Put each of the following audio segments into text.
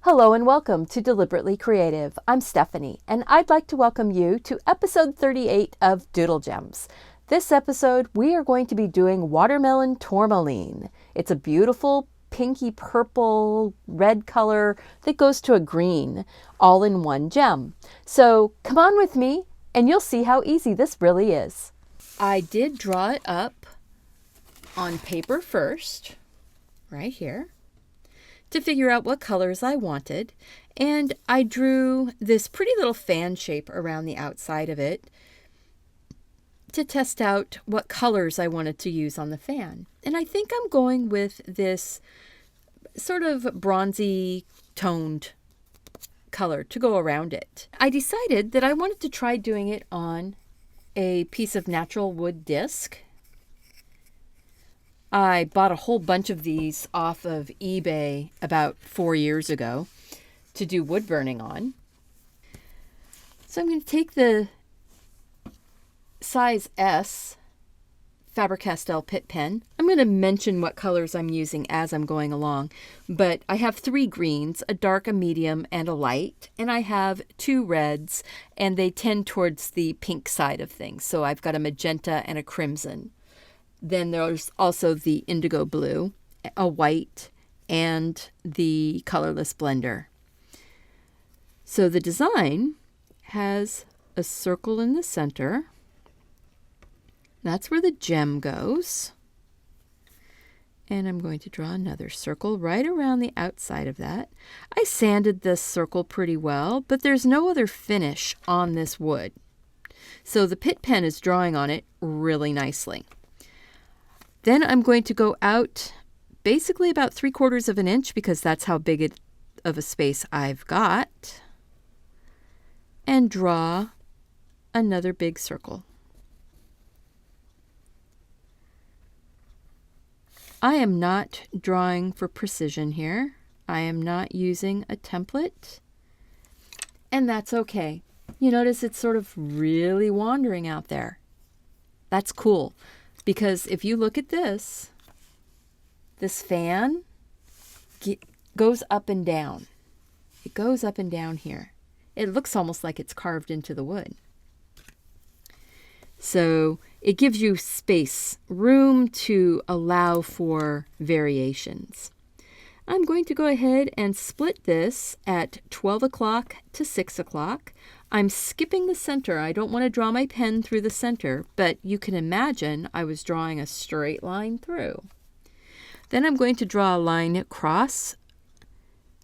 Hello and welcome to Deliberately Creative. I'm Stephanie, and I'd like to welcome you to episode 38 of Doodle Gems. This episode, we are going to be doing Watermelon Tourmaline. It's a beautiful pinky purple red color that goes to a green, all in one gem. So come on with me, and you'll see how easy this really is. I did draw it up on paper first, right here, to figure out what colors I wanted. And I drew this pretty little fan shape around the outside of it to test out what colors I wanted to use on the fan. And I think I'm going with this sort of bronzy toned color to go around it. I decided that I wanted to try doing it on a piece of natural wood disc. I bought a whole bunch of these off of eBay about 4 years ago to do wood burning on. So I'm going to take the size S Faber-Castell Pitt pen. I'm going to mention what colors I'm using as I'm going along, but I have 3 greens, a dark, a medium, and a light, and I have 2 reds, and they tend towards the pink side of things. So I've got a magenta and a crimson. Then there's also the indigo blue, a white, and the colorless blender. So the design has a circle in the center. That's where the gem goes. And I'm going to draw another circle right around the outside of that. I sanded this circle pretty well, but there's no other finish on this wood. So the Pitt pen is drawing on it really nicely. Then I'm going to go out basically about 3/4 of an inch, because that's how big of a space I've got, and draw another big circle. I am not drawing for precision here. I am not using a template, and that's okay. You notice it's sort of really wandering out there. That's cool. Because if you look at this fan goes up and down. It goes up and down here. It looks almost like it's carved into the wood. So it gives you space, room to allow for variations. I'm going to go ahead and split this at 12 o'clock to 6 o'clock. I'm skipping the center. I don't want to draw my pen through the center, but you can imagine I was drawing a straight line through. Then I'm going to draw a line across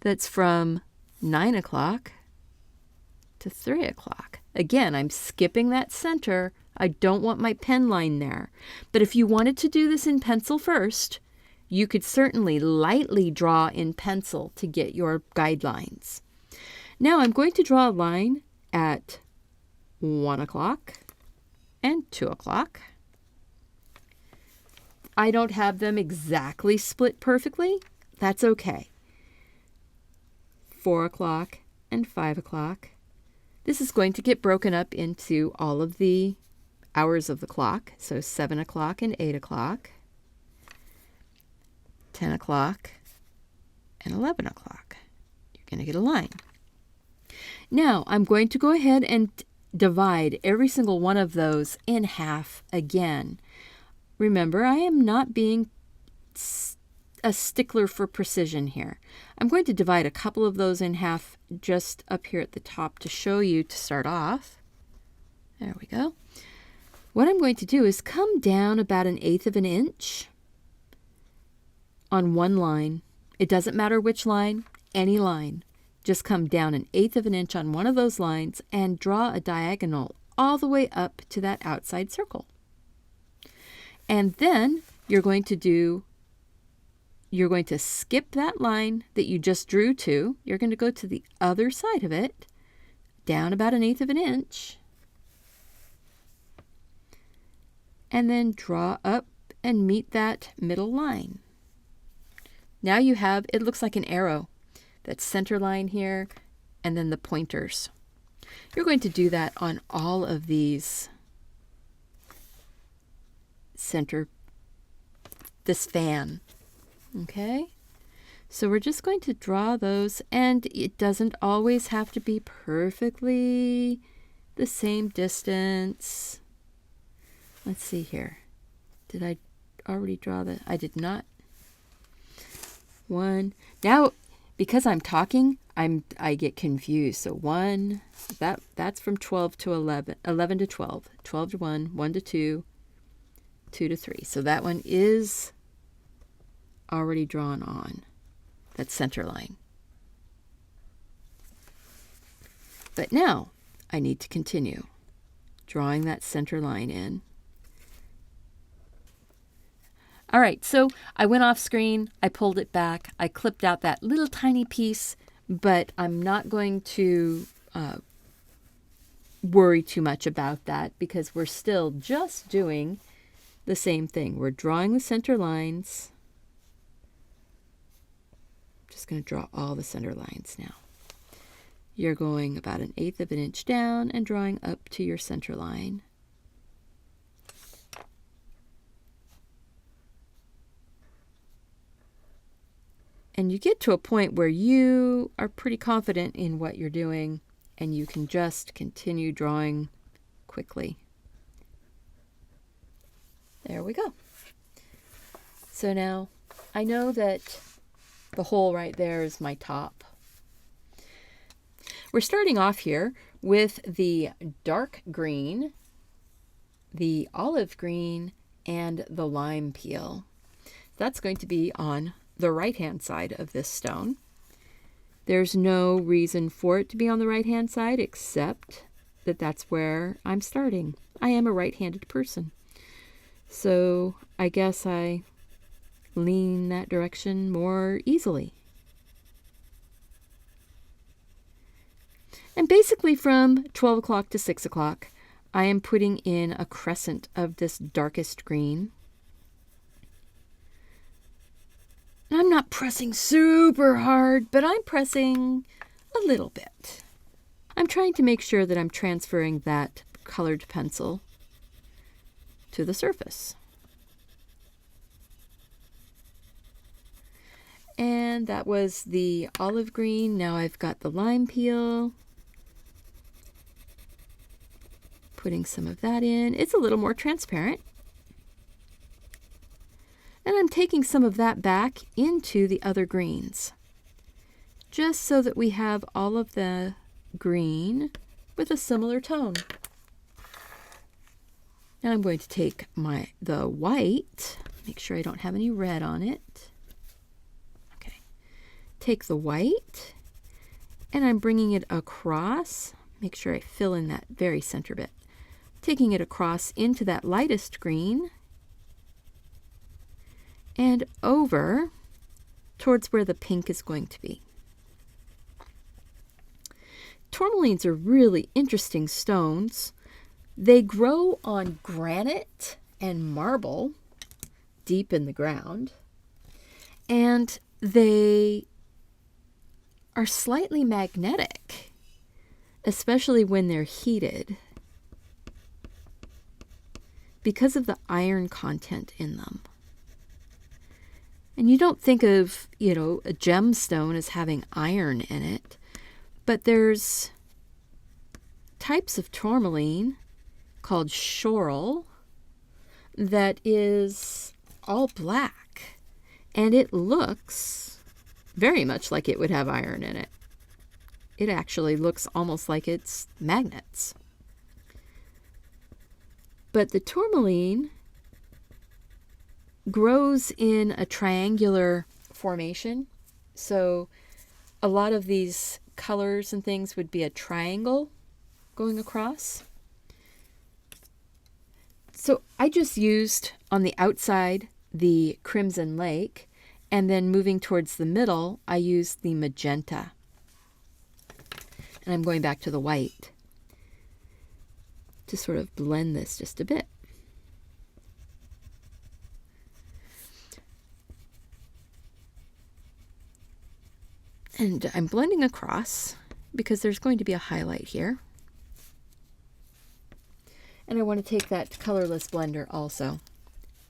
that's from 9 o'clock to 3 o'clock. Again, I'm skipping that center. I don't want my pen line there. But if you wanted to do this in pencil first, you could certainly lightly draw in pencil to get your guidelines. Now I'm going to draw a line at 1 o'clock and 2 o'clock. I don't have them exactly split perfectly. That's okay. 4 o'clock and 5 o'clock. This is going to get broken up into all of the hours of the clock. So 7 o'clock and 8 o'clock. 10 o'clock and 11 o'clock. You're going to get a line. Now, I'm going to go ahead and divide every single one of those in half again. Remember, I am not being a stickler for precision here. I'm going to divide a couple of those in half just up here at the top to show you to start off. There we go. What I'm going to do is come down about 1/8 of an inch on one line. It doesn't matter which line, any line. Just come down 1/8 of an inch on one of those lines and draw a diagonal all the way up to that outside circle. And then you're going to skip that line that you just drew to. You're going to go to the other side of it, down about 1/8 of an inch, and then draw up and meet that middle line. Now you have, it looks like an arrow. That center line here, and then the pointers. You're going to do that on all of these this fan. Okay? So we're just going to draw those, and it doesn't always have to be perfectly the same distance. Let's see here. Did I already draw that? I did not. One. Now, because I'm talking, I get confused. So 1, that's from 12 to 11, 11 to 12, 12 to 1, 1 to 2, 2 to 3. So that one is already drawn on that center line. But now I need to continue drawing that center line in. All right, so I went off screen, I pulled it back, I clipped out that little tiny piece, but I'm not going to worry too much about that because we're still just doing the same thing. We're drawing the center lines. Just going to draw all the center lines now. You're going about 1/8 of an inch down and drawing up to your center line. And you get to a point where you are pretty confident in what you're doing, and you can just continue drawing quickly. There we go. So now I know that the hole right there is my top. We're starting off here with the dark green, the olive green, and the lime peel. That's going to be on the right-hand side of this stone. There's no reason for it to be on the right-hand side except that that's where I'm starting. I am a right-handed person. So I guess I lean that direction more easily. And basically from 12 o'clock to 6 o'clock, I am putting in a crescent of this darkest green. And I'm not pressing super hard, but I'm pressing a little bit. I'm trying to make sure that I'm transferring that colored pencil to the surface. And that was the olive green. Now I've got the lime peel. Putting some of that in. It's a little more transparent. And I'm taking some of that back into the other greens, just so that we have all of the green with a similar tone. Now I'm going to take the white, make sure I don't have any red on it. Okay, take the white, and I'm bringing it across. Make sure I fill in that very center bit. Taking it across into that lightest green, and over towards where the pink is going to be. Tourmalines are really interesting stones. They grow on granite and marble deep in the ground, and they are slightly magnetic, especially when they're heated, because of the iron content in them. And you don't think of, a gemstone as having iron in it, but there's types of tourmaline called schorl that is all black, and it looks very much like it would have iron in it. It actually looks almost like it's magnets. But the tourmaline grows in a triangular formation. So a lot of these colors and things would be a triangle going across. So I just used on the outside the Crimson Lake, and then moving towards the middle, I used the Magenta. And I'm going back to the white to sort of blend this just a bit. And I'm blending across because there's going to be a highlight here. And I want to take that colorless blender also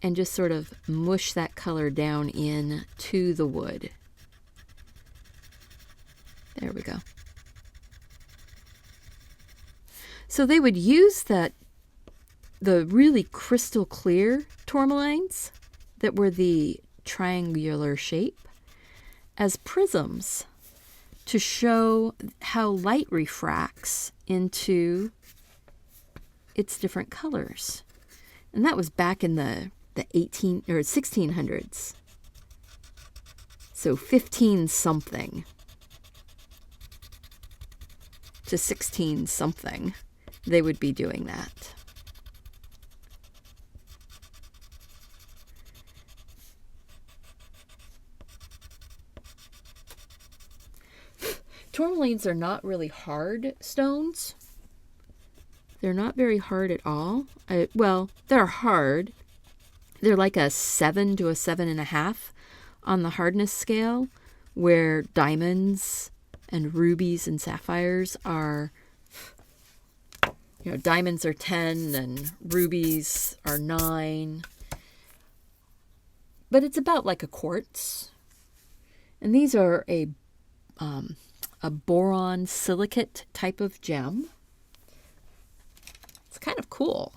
and just sort of mush that color down in to the wood. There we go. So they would use the really crystal clear tourmalines that were the triangular shape as prisms to show how light refracts into its different colors. And that was back in the 1600s. So 15 something to 16 something, they would be doing that. Tourmalines are not really hard stones. They're not very hard at all. Well, they're hard. They're like a 7 to a 7.5 on the hardness scale, where diamonds and rubies and sapphires are, diamonds are 10 and rubies are 9. But it's about like a quartz. And these are a boron silicate type of gem. It's kind of cool,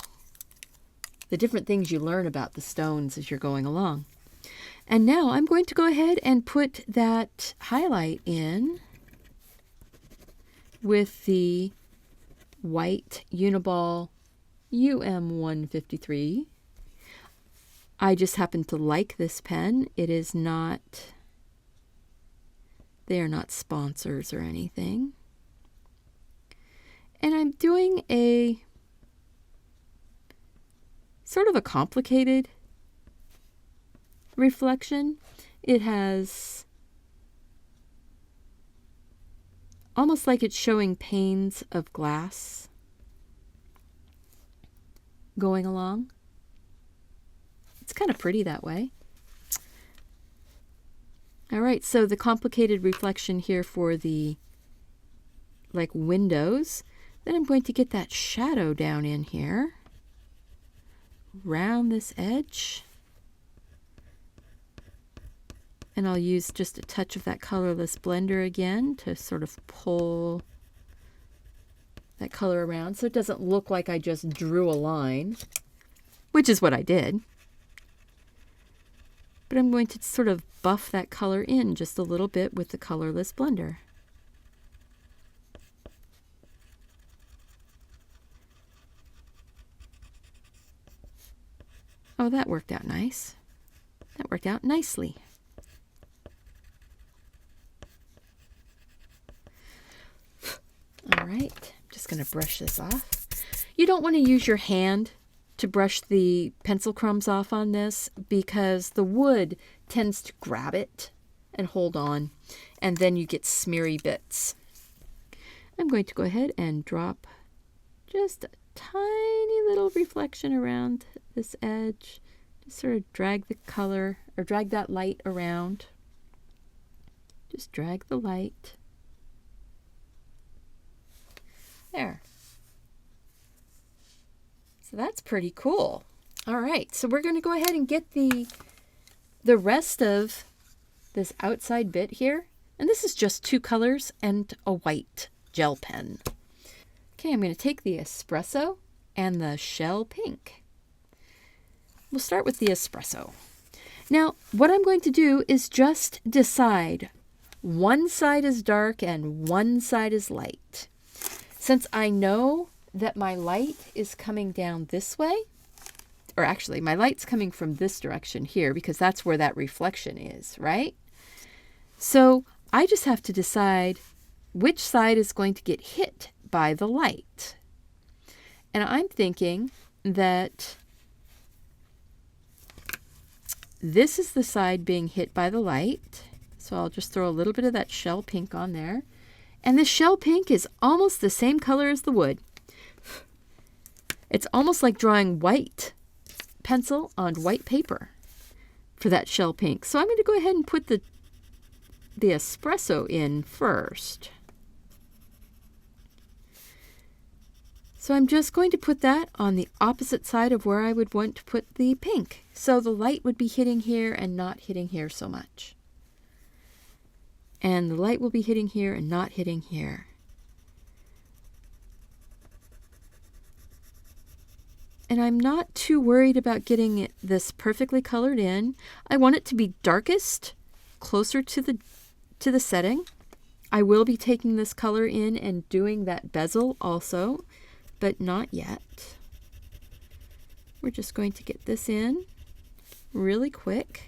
the different things you learn about the stones as you're going along. And now I'm going to go ahead and put that highlight in with the white Uniball UM153. I just happen to like this pen. It is not, they are not sponsors or anything. And I'm doing a sort of a complicated reflection. It has almost like it's showing panes of glass going along. It's kind of pretty that way. All right, so the complicated reflection here for the like windows. Then I'm going to get that shadow down in here, around this edge. And I'll use just a touch of that colorless blender again to sort of pull that color around so it doesn't look like I just drew a line, which is what I did. But I'm going to sort of buff that color in just a little bit with the colorless blender. Oh, that worked out nice. That worked out nicely. All right, I'm just going to brush this off. You don't want to use your hand to brush the pencil crumbs off on this because the wood tends to grab it and hold on, and then you get smeary bits. I'm going to go ahead and drop just a tiny little reflection around this edge. Just sort of drag the color, or drag that light around. Just drag the light. There. So that's pretty cool. All right, so we're going to go ahead and get the rest of this outside bit here. And this is just 2 colors and a white gel pen. Okay, I'm going to take the espresso and the shell pink. We'll start with the espresso. Now, what I'm going to do is just decide one side is dark and one side is light. Since I know that my light is coming down this way, or actually my light's coming from this direction here because that's where that reflection is, right? So I just have to decide which side is going to get hit by the light. And I'm thinking that this is the side being hit by the light. So I'll just throw a little bit of that shell pink on there. And the shell pink is almost the same color as the wood. It's almost like drawing white pencil on white paper for that shell pink. So I'm going to go ahead and put the espresso in first. So I'm just going to put that on the opposite side of where I would want to put the pink. So the light would be hitting here and not hitting here so much. And the light will be hitting here and not hitting here. And I'm not too worried about getting this perfectly colored in. I want it to be darkest, closer to the setting. I will be taking this color in and doing that bezel also, but not yet. We're just going to get this in really quick.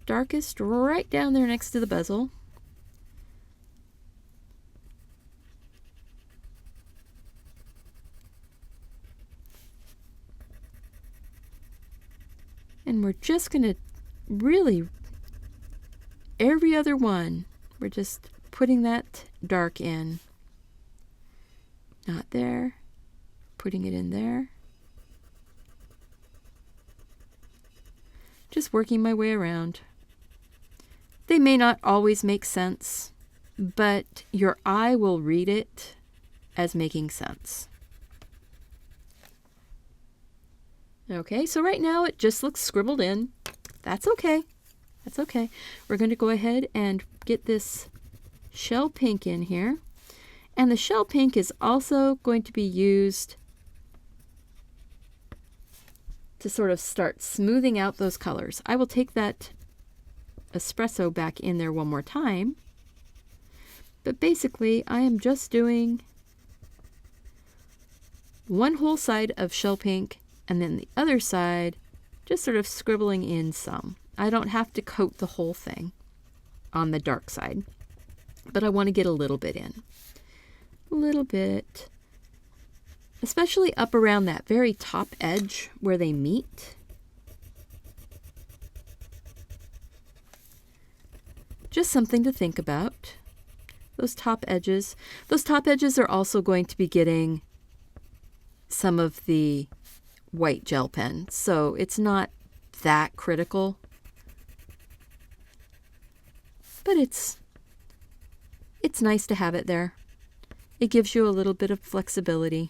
Darkest right down there next to the bezel. And we're just going to really, every other one, we're just putting that dark in. Not there, putting it in there. Just working my way around. They may not always make sense, but your eye will read it as making sense. Okay, so right now it just looks scribbled in. That's okay. That's okay. We're going to go ahead and get this shell pink in here. And the shell pink is also going to be used to sort of start smoothing out those colors. I will take that espresso back in there one more time. But basically, I am just doing one whole side of shell pink, and then the other side, just sort of scribbling in some. I don't have to coat the whole thing on the dark side, but I want to get a little bit in. A little bit. Especially up around that very top edge where they meet. Just something to think about. Those top edges. Those top edges are also going to be getting some of the white gel pen, so it's not that critical, but it's nice to have it there. It gives you a little bit of flexibility.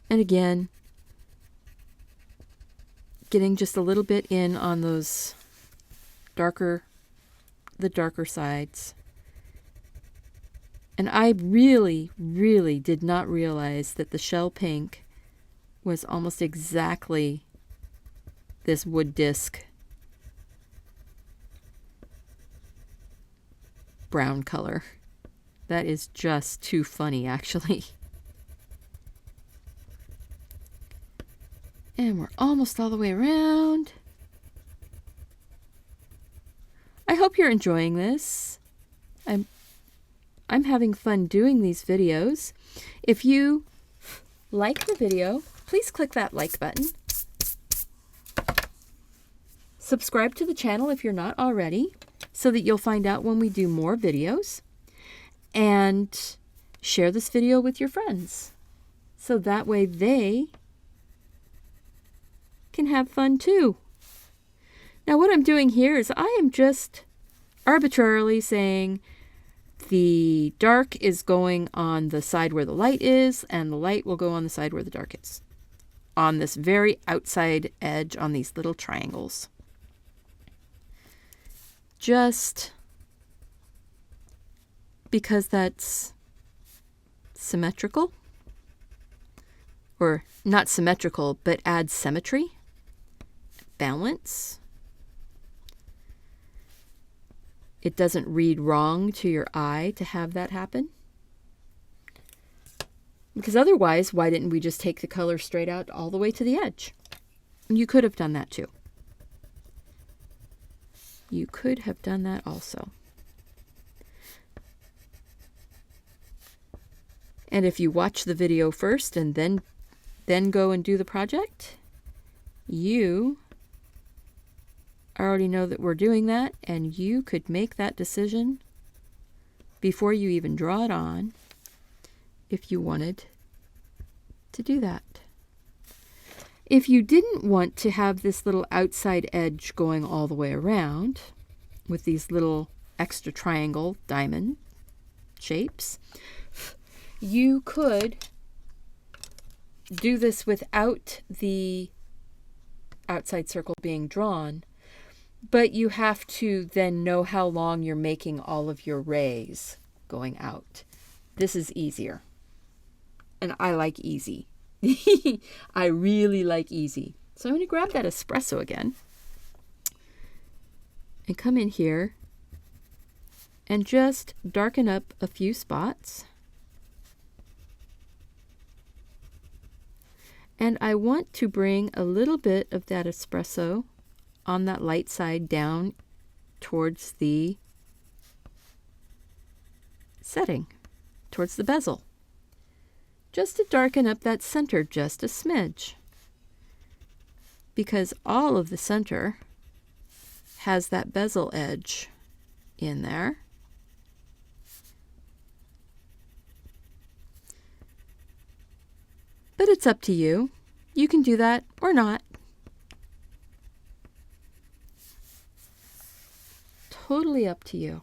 And again, getting just a little bit in on those the darker sides. And I really, really did not realize that the shell pink was almost exactly this wood disc brown color. That is just too funny, actually. And we're almost all the way around. I hope you're enjoying this. I'm having fun doing these videos. If you like the video, please click that like button. Subscribe to the channel if you're not already, so that you'll find out when we do more videos. And share this video with your friends, so that way they can have fun too. Now what I'm doing here is I am just arbitrarily saying the dark is going on the side where the light is, and the light will go on the side where the dark is. On this very outside edge on these little triangles. Just because that's symmetrical. Or not symmetrical, but adds symmetry, balance. It doesn't read wrong to your eye to have that happen. Because otherwise, why didn't we just take the color straight out all the way to the edge? You could have done that too. You could have done that also. And if you watch the video first and then go and do the project, you already know that we're doing that, and you could make that decision before you even draw it on if you wanted to do that. If you didn't want to have this little outside edge going all the way around with these little extra triangle diamond shapes, you could do this without the outside circle being drawn, but you have to then know how long you're making all of your rays going out. This is easier. And I like easy. I really like easy. So I'm going to grab that espresso again and come in here and just darken up a few spots. And I want to bring a little bit of that espresso on that light side down towards the setting, towards the bezel, just to darken up that center just a smidge, because all of the center has that bezel edge in there. But it's up to you. You can do that or not. Totally up to you.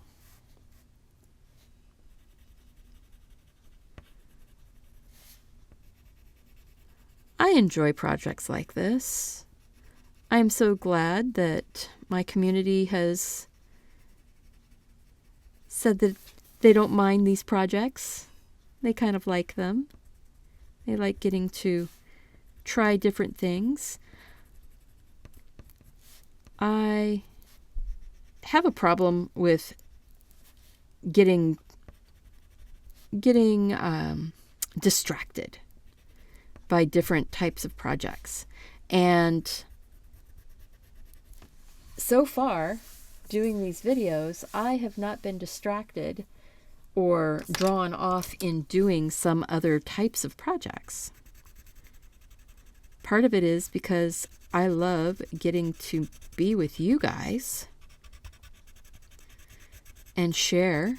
I enjoy projects like this. I am so glad that my community has said that they don't mind these projects. They kind of like them. They like getting to try different things. I have a problem with getting distracted by different types of projects. And so far, doing these videos, I have not been distracted or drawn off in doing some other types of projects. Part of it is because I love getting to be with you guys and share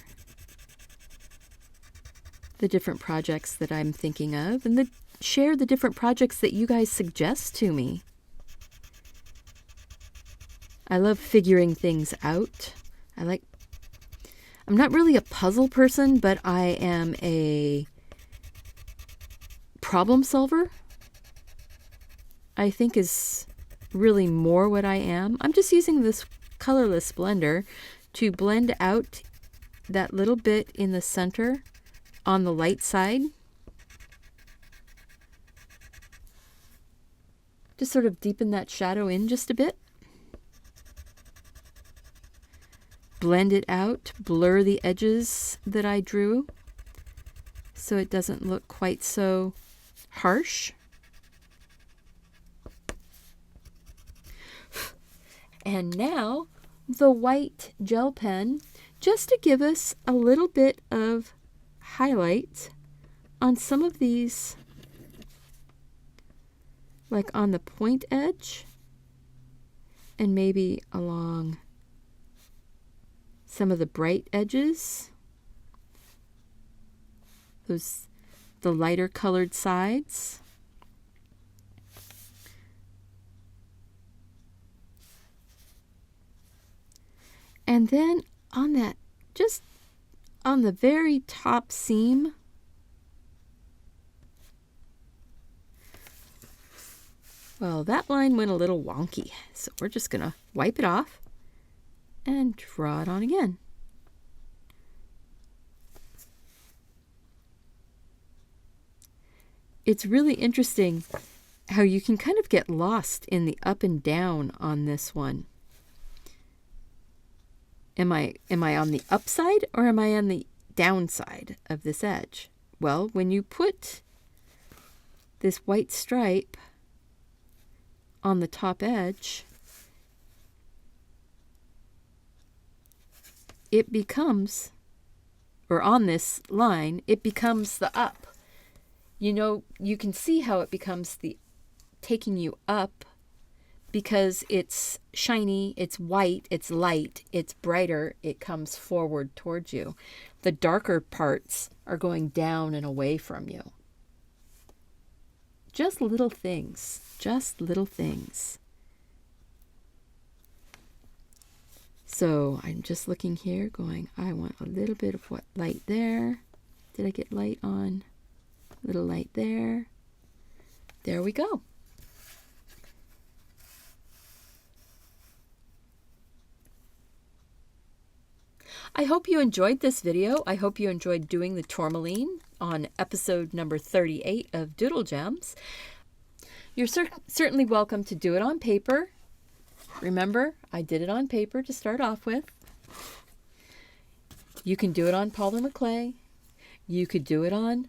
the different projects that I'm thinking of, and share the different projects that you guys suggest to me. I love figuring things out. I'm not really a puzzle person, but I am a problem solver. I think is really more what I am. I'm just using this colorless blender to blend out that little bit in the center on the light side. Just sort of deepen that shadow in just a bit. Blend it out, blur the edges that I drew so it doesn't look quite so harsh. And now the white gel pen, just to give us a little bit of highlight on some of these, like on the point edge and maybe along some of the bright edges, the lighter colored sides. And then on that, just on the very top seam, well, that line went a little wonky, so we're just gonna wipe it off and draw it on again. It's really interesting how you can kind of get lost in the up and down on this one. Am I on the upside or am I on the downside of this edge? Well, when you put this white stripe on the top edge, it becomes, or on this line, it becomes the up. You know, you can see how it becomes the taking you up because it's shiny, it's white, it's light, it's brighter, it comes forward towards you. The darker parts are going down and away from you. Just little things, just little things. So I'm just looking here going, I want a little bit of what light there. Did I get light on? A little light there. There we go. I hope you enjoyed this video. I hope you enjoyed doing the tourmaline on episode number 38 of Doodle Gems. You're certainly welcome to do it on paper. Remember, I did it on paper to start off with. You can do it on polymer clay. You could do it on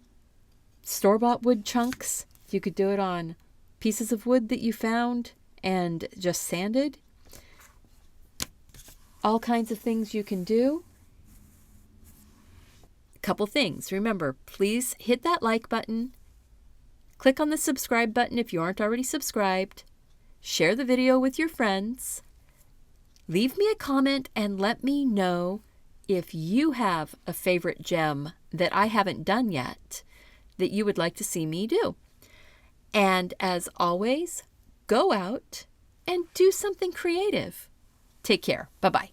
store-bought wood chunks. You could do it on pieces of wood that you found and just sanded. All kinds of things you can do. Couple things. Remember, please hit that like button. Click on the subscribe button if you aren't already subscribed. Share the video with your friends. Leave me a comment and let me know if you have a favorite gem that I haven't done yet that you would like to see me do. And as always, go out and do something creative. Take care. Bye-bye.